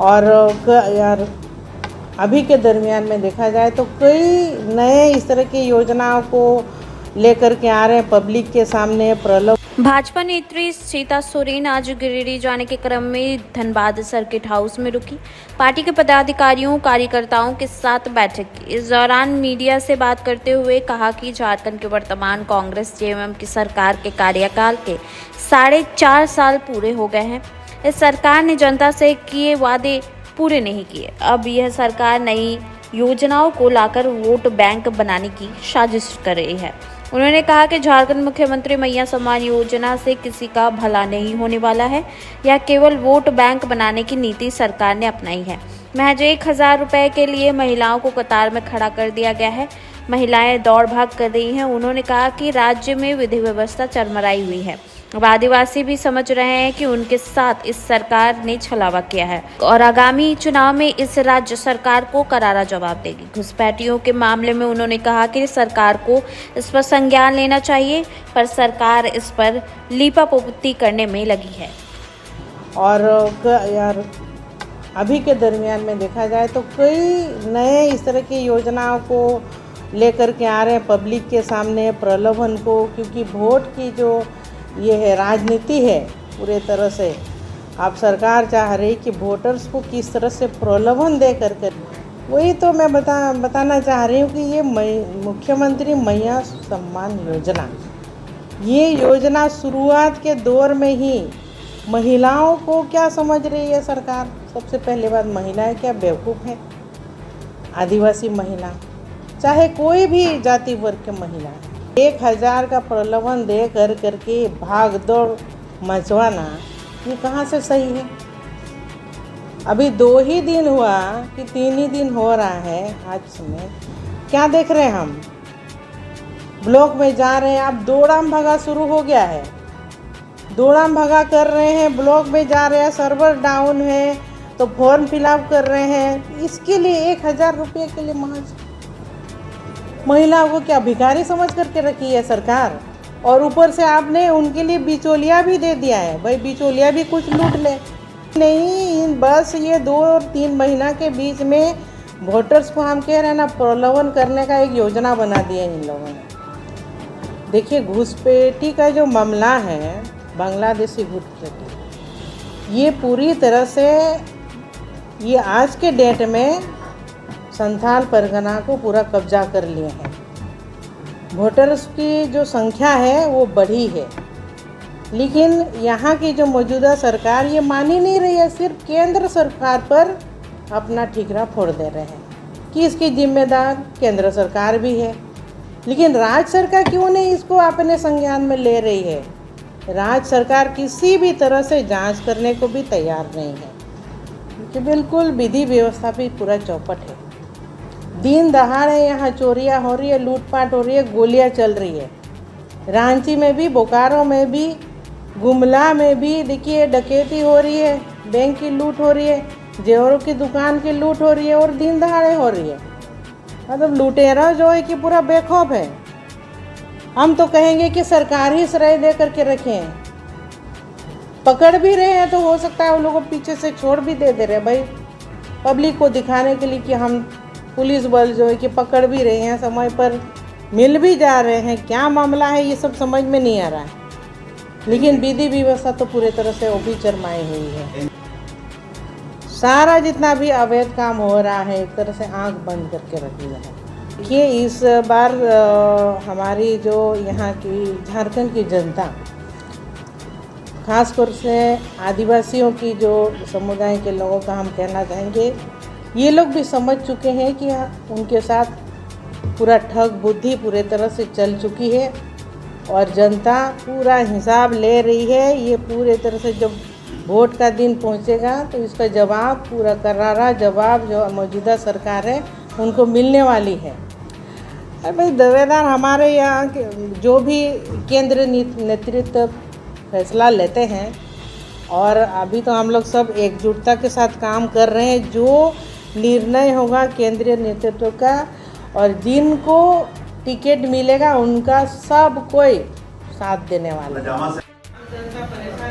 और यार अभी के दरमियान में देखा जाए तो कई नए इस तरह की योजनाओं को लेकर के आ रहे हैं पब्लिक के सामने प्रलोभ। भाजपा नेत्री सीता सोरेन आज गिरिडीह जाने के क्रम में धनबाद सर्किट हाउस में रुकी। पार्टी के पदाधिकारियों कार्यकर्ताओं के साथ बैठक की। इस दौरान मीडिया से बात करते हुए कहा कि झारखंड के वर्तमान कांग्रेस जेएमएम की सरकार के कार्यकाल के 4.5 साल पूरे हो गए हैं। इस सरकार ने जनता से किए वादे पूरे नहीं किए। अब यह सरकार नई योजनाओं को लाकर वोट बैंक बनाने की साजिश कर रही है। उन्होंने कहा कि झारखंड मुख्यमंत्री मैया सम्मान योजना से किसी का भला नहीं होने वाला है। यह केवल वोट बैंक बनाने की नीति सरकार ने अपनाई है। महज 1,000 रुपए के लिए महिलाओं को कतार में खड़ा कर दिया गया है। महिलाएं दौड़ भाग कर रही हैं। उन्होंने कहा कि राज्य में विधि व्यवस्था चरमराई हुई है। अब आदिवासी भी समझ रहे हैं कि उनके साथ इस सरकार ने छलावा किया है और आगामी चुनाव में इस राज्य सरकार को करारा जवाब देगी। घुसपैठियों के मामले में उन्होंने कहा कि सरकार को इस पर संज्ञान लेना चाहिए, पर सरकार इस पर लीपापोती करने में लगी है। और यार अभी के दरमियान में देखा जाए तो कई नए इस तरह की योजनाओं को लेकर के आ रहे हैं पब्लिक के सामने प्रलोभन को, क्योंकि वोट की जो ये है राजनीति है पूरे तरह से। अब सरकार चाह रही कि वोटर्स को किस तरह से प्रलोभन दे कर वही तो मैं बताना चाह रही हूँ कि ये मुख्यमंत्री मैया सम्मान योजना, ये योजना शुरुआत के दौर में ही महिलाओं को क्या समझ रही है सरकार। सबसे पहले बात, महिलाएं क्या बेवकूफ़ हैं? आदिवासी महिला चाहे कोई भी जाति वर्ग के महिला 1,000 का प्रलोभन दे करके भाग दौड़ मचवाना, ये कहाँ से सही है? अभी 2 ही दिन हुआ कि 3 ही दिन हो रहा है। आज में क्या देख रहे हैं हम? ब्लॉक में जा रहे हैं, अब दौड़ाम भगा शुरू हो गया है। दौड़ाम भगा कर रहे हैं, ब्लॉक में जा रहे हैं, सर्वर डाउन है तो फॉर्म फिलअप कर रहे हैं। इसके लिए 1,000 रुपये के लिए महज महिलाओं को क्या भिखारी समझ करके रखी है सरकार? और ऊपर से आपने उनके लिए बिचौलिया भी दे दिया है। भाई बिचौलिया भी कुछ लूट ले नहीं, बस ये 2 और 3 महीना के बीच में वोटर्स को हम कह रहे हैं ना, प्रलोभन करने का एक योजना बना दिया इन लोगों ने। देखिए, घुसपैठी का जो मामला है, बांग्लादेशी घुसपैठी, ये पूरी तरह से ये आज के डेट में संथाल परगना को पूरा कब्जा कर लिए हैं। वोटर्स की जो संख्या है वो बढ़ी है, लेकिन यहाँ की जो मौजूदा सरकार ये मान ही नहीं रही है। सिर्फ केंद्र सरकार पर अपना ठिकरा फोड़ दे रहे हैं कि इसकी जिम्मेदार केंद्र सरकार भी है, लेकिन राज्य सरकार क्यों नहीं इसको अपने संज्ञान में ले रही है? राज्य सरकार किसी भी तरह से जांच करने को भी तैयार नहीं है, क्योंकि बिल्कुल विधि व्यवस्था भी पूरा चौपट है। दिन दहाड़े यहाँ चोरियाँ हो रही है, लूटपाट हो रही है, गोलियाँ चल रही है। रांची में भी, बोकारो में भी, गुमला में भी देखिए डकैती हो रही है, बैंक की लूट हो रही है, जेवरों की दुकान की लूट हो रही है और दिन दहाड़े हो रही है। मतलब लुटेरा जो है कि पूरा बेखौफ है। हम तो कहेंगे कि सरकार ही श्रेय दे करके रखें। पकड़ भी रहे हैं तो हो सकता है उन लोगों को पीछे से छोड़ भी दे रहे भाई, पब्लिक को दिखाने के लिए कि हम पुलिस बल जो है कि पकड़ भी रहे हैं, समय पर मिल भी जा रहे हैं। क्या मामला है ये सब समझ में नहीं आ रहा है, लेकिन विधि व्यवस्था तो पूरी तरह से वो भी चरमाई हुई है। सारा जितना भी अवैध काम हो रहा है एक तरह से आंख बंद करके रख दिया है। देखिए, इस बार हमारी जो यहाँ की झारखंड की जनता, खासकर से आदिवासियों की जो समुदाय के लोगों का हम कहना चाहेंगे, ये लोग भी समझ चुके हैं कि उनके साथ पूरा ठग बुद्धि पूरे तरह से चल चुकी है और जनता पूरा हिसाब ले रही है। ये पूरे तरह से जब वोट का दिन पहुंचेगा तो इसका जवाब, पूरा करारा जवाब जो मौजूदा सरकार है उनको मिलने वाली है। अरे भाई, दावेदार हमारे यहाँ जो भी केंद्र नेतृत्व फैसला लेते हैं, और अभी तो हम लोग सब एकजुटता के साथ काम कर रहे हैं। जो निर्णय होगा केंद्रीय नेतृत्व का और जिनको टिकट मिलेगा उनका सब कोई साथ देने वाला है।